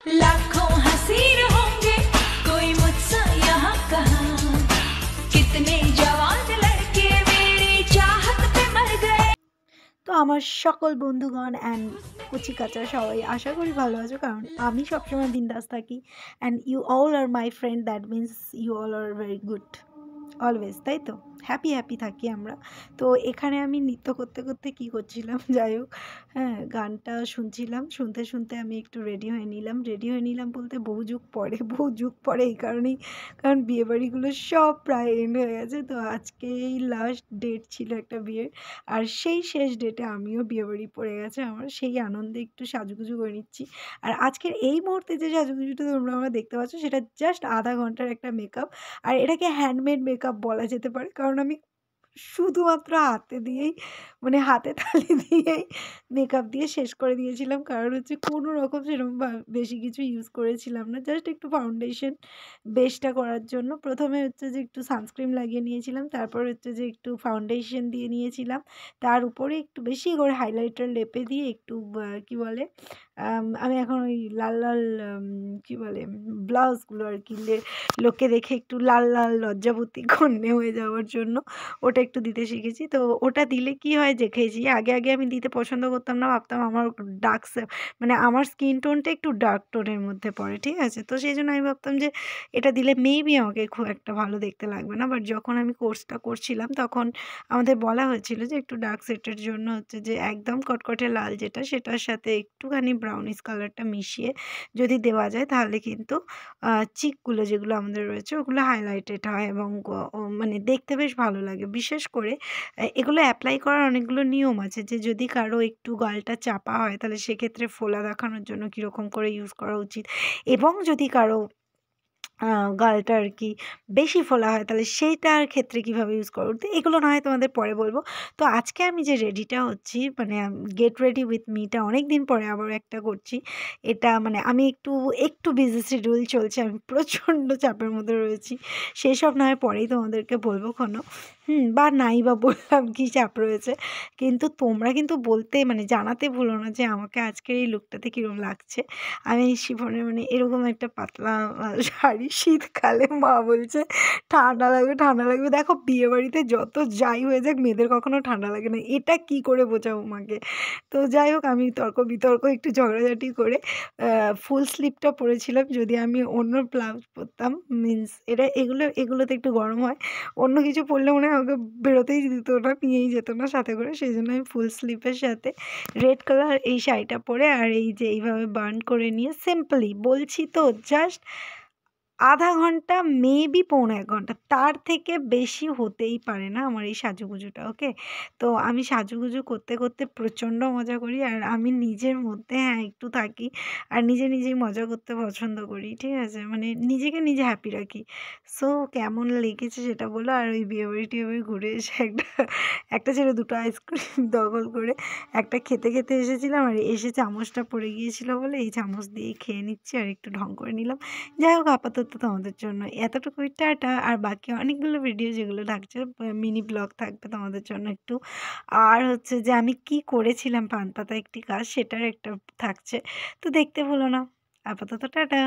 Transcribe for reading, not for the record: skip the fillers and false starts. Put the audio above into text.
लाखों हसीन होंगे कोई मुझसे यहाँ कहाँ, कितने जवान लड़के मेरी चाहत पे मर गए। তো আমার সকল বন্ধুগণ অ্যান্ড কুচি কাচা সবাই আশা করি ভালো আছো, কারণ আমি সবসময় বিন্দাস থাকি and you all are my friend, that means you all are very good always, তাই তো হ্যাপি হ্যাপি থাকি আমরা। তো এখানে আমি নৃত্য করতে করতে কী করছিলাম, যাই হোক, হ্যাঁ, গানটা শুনছিলাম, শুনতে শুনতে আমি একটু রেডি হয়ে নিলাম বলতে বহু যুগ পরে এই কারণেই, কারণ বিয়েবাড়িগুলো সব প্রায় এন্ড হয়ে গেছে। তো আজকে এই লাস্ট ডেট ছিল একটা বিয়ের, আর সেই শেষ ডেটে আমিও বিয়েবাড়ি পড়ে গেছে আমার, সেই আনন্দে একটু সাজুগুজু করে নিচ্ছি। আর আজকের এই মুহূর্তে যে সাজুগুজুটা তোমরা দেখতে পাচ্ছ সেটা জাস্ট আধা ঘন্টার একটা মেকআপ, আর এটাকে হ্যান্ডমেড মেকআপ বলা যেতে পারে, কারণ আমি শুধুমাত্র হাতে দিয়েই, মানে হাতে তালি দিয়েই মেকআপ দিয়ে শেষ করে দিয়েছিলাম, কারণ হচ্ছে কোনো রকম সেরকম বেশি কিছু ইউজ করেছিলাম না, জাস্ট একটু ফাউন্ডেশন বেসটা করার জন্য প্রথমে হচ্ছে যে একটু সানস্ক্রিন লাগিয়ে নিয়েছিলাম, তারপর হচ্ছে যে একটু ফাউন্ডেশন দিয়ে নিয়েছিলাম, তার উপরে একটু বেশি করে হাইলাইটার লেপে দিয়ে একটু কি বলে, আমি এখন ওই লাল লাল কি বলে ব্লাউজগুলো আর কি, লোককে দেখে একটু লাল লাল লজ্জাবতী কন্যে হয়ে যাওয়ার জন্য ওটা একটু দিতে শিখেছি। তো ওটা দিলে কি হয় দেখেছি, আগে আমি দিতে পছন্দ করতাম না, ভাবতাম আমার ডার্ক, মানে আমার স্কিন টোনটা একটু ডার্ক টোনের মধ্যে পড়ে, ঠিক আছে, তো সেই জন্য আমি ভাবতাম যে এটা দিলে মেবি আমাকে খুব একটা ভালো দেখতে লাগবে না। বাট যখন আমি কোর্সটা করছিলাম তখন আমাদের বলা হয়েছিল যে একটু ডার্ক সেটের জন্য হচ্ছে যে একদম কটকটে লাল যেটা, সেটার সাথে একটুখানি ব্রাউনিশ কালারটা মিশিয়ে যদি দেওয়া যায় তাহলে কিন্তু চিকগুলো যেগুলো আমাদের রয়েছে ওগুলো হাইলাইটেড হয় এবং মানে দেখতে বেশ ভালো লাগে। বিশেষ করে এগুলো অ্যাপ্লাই করার অনেকগুলো নিয়ম আছে, যে যদি কারো একটু গালটা চাপা হয় তাহলে সেক্ষেত্রে ফোলা দেখানোর জন্য কীরকম করে ইউজ করা উচিত, এবং যদি কারো গালটা আর কি বেশি ফোলা হয় তাহলে সেইটার ক্ষেত্রে কীভাবে ইউজ করা উচিত, এগুলো না হয় তোমাদের পরে বলবো। তো আজকে আমি যে রেডিটা হচ্ছি, মানে গেট রেডি উইথ মিটা অনেক দিন পরে আবার একটা করছি। এটা মানে আমি একটু বিজি শিডিউল চলছে, আমি প্রচণ্ড চাপের মধ্যে রয়েছি, সেসব না হয় পরেই তোমাদেরকে বলবো কোনো, বা নাই বা বললাম কি চাপ রয়েছে, কিন্তু তোমরা কিন্তু বলতে মানে জানাতে ভুলো না যে আমাকে আজকের এই লুকটাতে কীরকম লাগছে। আমি শিফনের মানে এরকম একটা পাতলা শাড়ি, শীতকালে মা বলছে ঠান্ডা লাগবে, দেখো বিয়েবাড়িতে যত যাই হয়ে যাক মেয়েদের কখনো ঠান্ডা লাগে না, এটা কি করে বোঝাবো মাকে। তো যাই হোক, আমি তর্ক বিতর্ক একটু ঝগড়াঝাটি করে ফুল স্লিভটা পরেছিলাম, যদি আমি অন্য ব্লাউজ পরতাম মিন্স এগুলোতে একটু গরম হয়, অন্য কিছু পরলে মনে হয় আমাকে বেরোতেই দিত না, নিয়েই যেত না সাথে করে, সেই জন্য আমি ফুল স্লিভের সাথে রেড কালার এই শাড়িটা পরে আর এই যে এইভাবে বার্ন করে নিয়ে সিম্পলি বলছি, তো জাস্ট আধা ঘন্টা মেবি পৌনে ১ ঘন্টা, তার থেকে বেশি হতেই পারে না আমার এই সাজুগুজুটা, ওকে। তো আমি সাজুগুজু করতে করতে প্রচণ্ড মজা করি, আর আমি নিজের মধ্যে একটু থাকি, আর নিজেই মজা করতে পছন্দ করি, ঠিক আছে, মানে নিজেকে নিজে হ্যাপি রাখি। সো কেমন লেগেছে সেটা বলো। আর ওই বিয়েবাড়ি ঘুরে এসে একটা ছেড়ে দুটো আইসক্রিম দখল করে একটা খেতে এসেছিলাম, আর এসে চামচটা পড়ে গিয়েছিলো বলে এই চামচ দিয়ে খেয়ে নিচ্ছি আর একটু ঢং করে নিলাম। যাই হোক, আপাতত তোমাদের জন্য এতটুকুই, টাটা। আর বাকি অনেকগুলো ভিডিও যেগুলো থাকছে, মিনি ব্লগ থাকবে তোমাদের জন্য একটু, আর হচ্ছে যে আমি কি করেছিলাম পান্তাতা একটি কাজ সেটার একটা থাকছে, তো দেখতে ভুলো না। আপাতত টাটা।